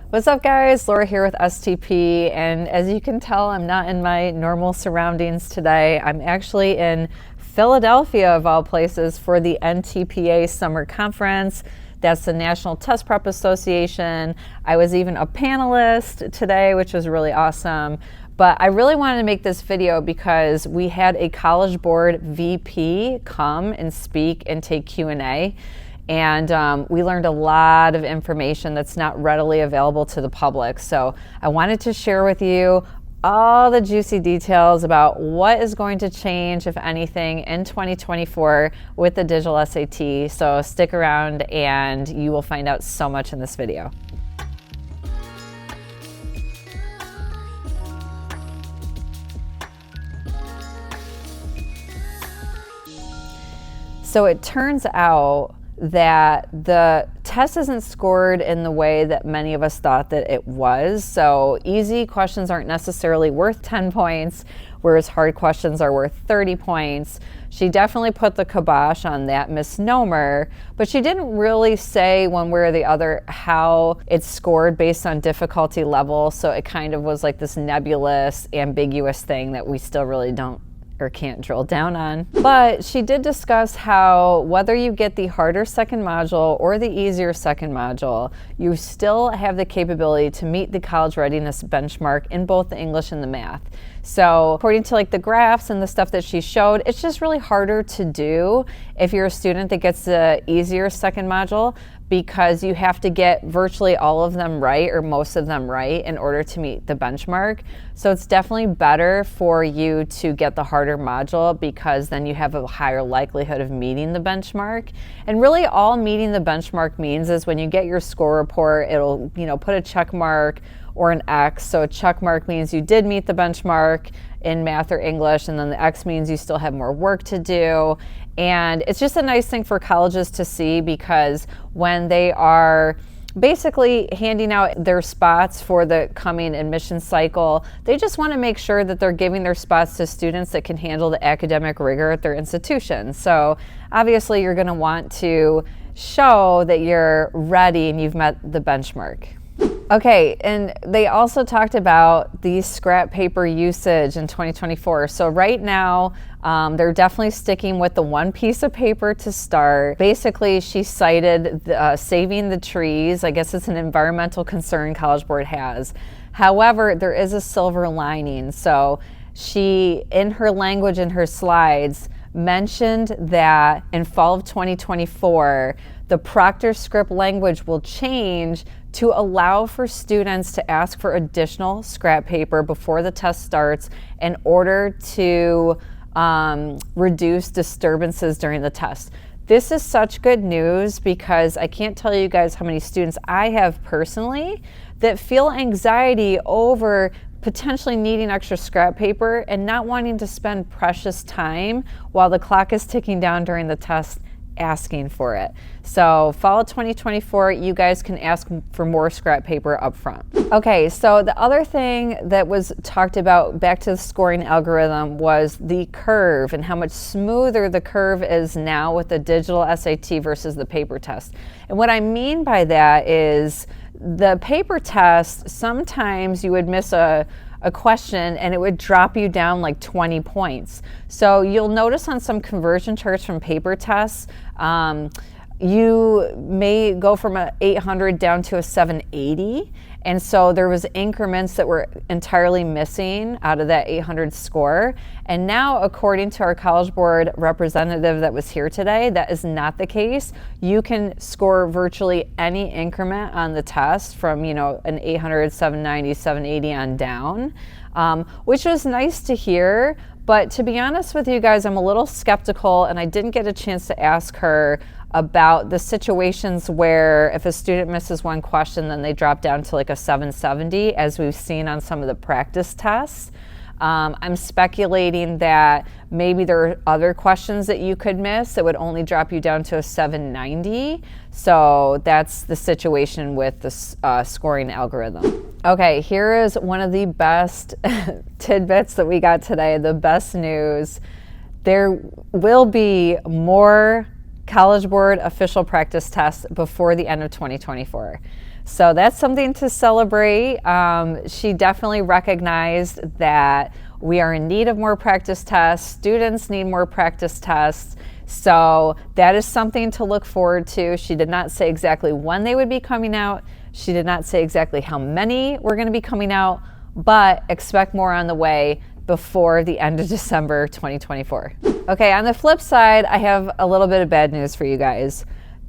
What's up, guys? Laura here with STP, and as you can tell, I'm not in my normal surroundings today. I'm actually in Philadelphia, of all places, for the NTPA Summer Conference. That's the National Test Prep Association. I was even a panelist today, which was really awesome. But I really wanted to make this video because we had a College Board VP come and speak and take Q&A. And we learned a lot of information that's not readily available to the public. So I wanted to share with you all the juicy details about what is going to change, if anything, in 2024 with the digital SAT. So stick around and you will find out so much in this video. So it turns out that the test isn't scored in the way that many of us thought that it was. So easy questions aren't necessarily worth 10 points, whereas hard questions are worth 30 points. She definitely put the kibosh on that misnomer, but she didn't really say one way or the other how it's scored based on difficulty level. So it kind of was like this nebulous, ambiguous thing that we still really don't or can't drill down on. But she did discuss how whether you get the harder second module or the easier second module, you still have the capability to meet the college readiness benchmark in both the English and the math. So according to like the graphs and the stuff that she showed, it's just really harder to do if you're a student that gets the easier second module, because you have to get virtually all of them right or most of them right in order to meet the benchmark. So it's definitely better for you to get the harder module, because then you have a higher likelihood of meeting the benchmark. And really all meeting the benchmark means is when you get your score report, it'll put a check mark or an X. So a check mark means you did meet the benchmark in math or English, and then the X means you still have more work to do. And it's just a nice thing for colleges to see, because when they are basically handing out their spots for the coming admission cycle, they just want to make sure that they're giving their spots to students that can handle the academic rigor at their institution. So obviously you're going to want to show that you're ready and you've met the benchmark. Okay, and they also talked about the scrap paper usage in 2024. So right now, they're definitely sticking with the one piece of paper to start. Basically, she cited saving the trees. I guess it's an environmental concern College Board has. However, there is a silver lining. So she, in her language in her slides, mentioned that in fall of 2024, the proctor script language will change to allow for students to ask for additional scrap paper before the test starts in order to reduce disturbances during the test. This is such good news, because I can't tell you guys how many students I have personally that feel anxiety over potentially needing extra scrap paper and not wanting to spend precious time while the clock is ticking down during the test asking for it. So fall of 2024, you guys can ask for more scrap paper up front. Okay, so the other thing that was talked about, back to the scoring algorithm, was the curve and how much smoother the curve is now with the digital SAT versus the paper test. And what I mean by that is the paper test, sometimes you would miss a question and it would drop you down like 20 points. So you'll notice on some conversion charts from paper tests, you may go from an 800 down to a 780. And so there was increments that were entirely missing out of that 800 score. And now, according to our College Board representative that was here today, that is not the case. You can score virtually any increment on the test from, an 800, 790, 780 on down, which was nice to hear. But to be honest with you guys, I'm a little skeptical, and I didn't get a chance to ask her about the situations where if a student misses one question, then they drop down to like a 770, as we've seen on some of the practice tests. I'm speculating that maybe there are other questions that you could miss that would only drop you down to a 790. So that's the situation with the scoring algorithm. Okay, here is one of the best tidbits that we got today, the best news. There will be more College Board official practice tests before the end of 2024. So that's something to celebrate. She definitely recognized that we are in need of more practice tests. Students need more practice tests. So that is something to look forward to. She did not say exactly when they would be coming out. She did not say exactly how many were going to be coming out, but expect more on the way before the end of December 2024. Okay, on the flip side, I have a little bit of bad news for you guys.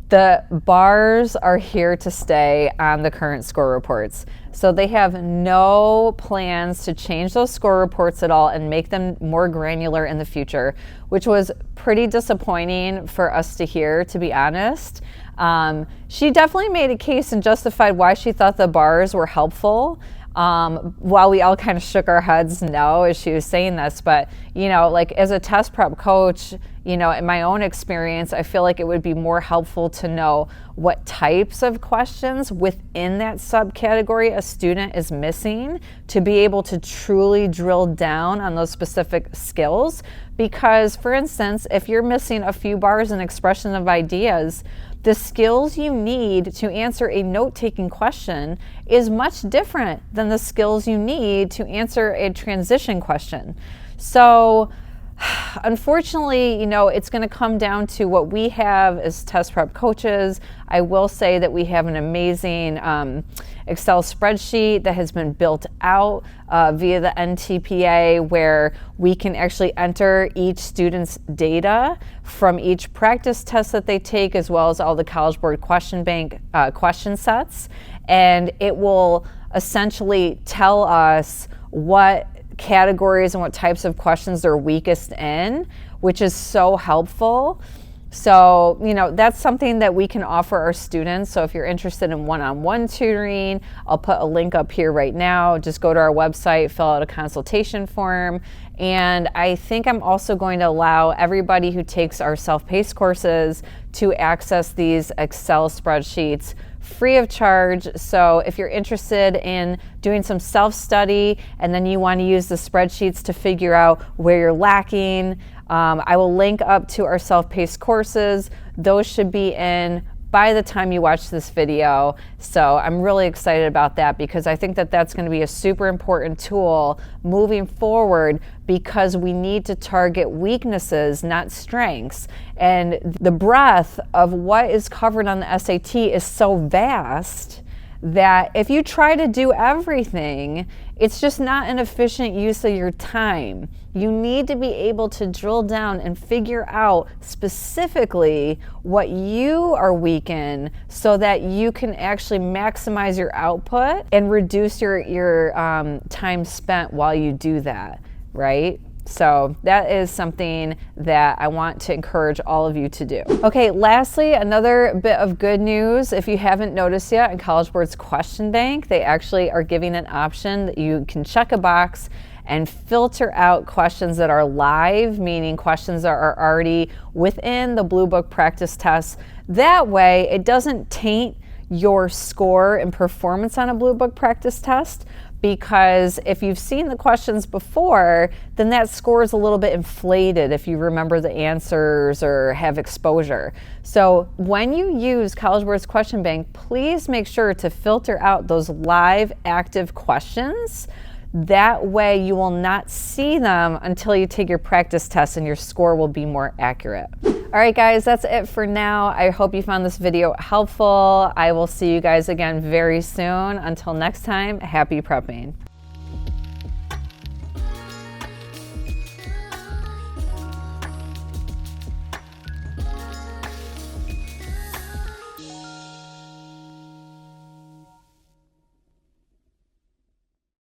The bars are here to stay on the current score reports. So they have no plans to change those score reports at all and make them more granular in the future, which was pretty disappointing for us to hear, to be honest. She definitely made a case and justified why she thought the bars were helpful. While we all kind of shook our heads no as she was saying this, but like as a test prep coach, in my own experience, I feel like it would be more helpful to know what types of questions within that subcategory a student is missing to be able to truly drill down on those specific skills. Because, for instance, if you're missing a few bars in expression of ideas, the skills you need to answer a note-taking question is much different than the skills you need to answer a transition question. So unfortunately, it's going to come down to what we have as test prep coaches. I will say that we have an amazing Excel spreadsheet that has been built out via the NTPA, where we can actually enter each student's data from each practice test that they take, as well as all the College Board question bank question sets. And it will essentially tell us what categories and what types of questions they're weakest in, which is so helpful. So, that's something that we can offer our students. So if you're interested in one-on-one tutoring, I'll put a link up here right now. Just go to our website, fill out a consultation form. And I think I'm also going to allow everybody who takes our self-paced courses to access these Excel spreadsheets free of charge. So if you're interested in doing some self-study and then you want to use the spreadsheets to figure out where you're lacking, I will link up to our self-paced courses. Those should be in by the time you watch this video. So I'm really excited about that, because I think that that's going to be a super important tool moving forward, because we need to target weaknesses, not strengths. And the breadth of what is covered on the SAT is so vast that if you try to do everything, it's just not an efficient use of your time. You need to be able to drill down and figure out specifically what you are weak in, so that you can actually maximize your output and reduce your time spent while you do that, right? So that is something that I want to encourage all of you to do. Okay, lastly, another bit of good news. If you haven't noticed yet, in College Board's question bank, they actually are giving an option that you can check a box and filter out questions that are live, meaning questions that are already within the Blue Book practice tests. That way, it doesn't taint your score and performance on a Blue Book practice test, because if you've seen the questions before, then that score is a little bit inflated if you remember the answers or have exposure. So when you use College Board's question bank, please make sure to filter out those live active questions. That way you will not see them until you take your practice test, and your score will be more accurate. All right, guys, that's it for now. I hope you found this video helpful. I will see you guys again very soon. Until next time, happy prepping.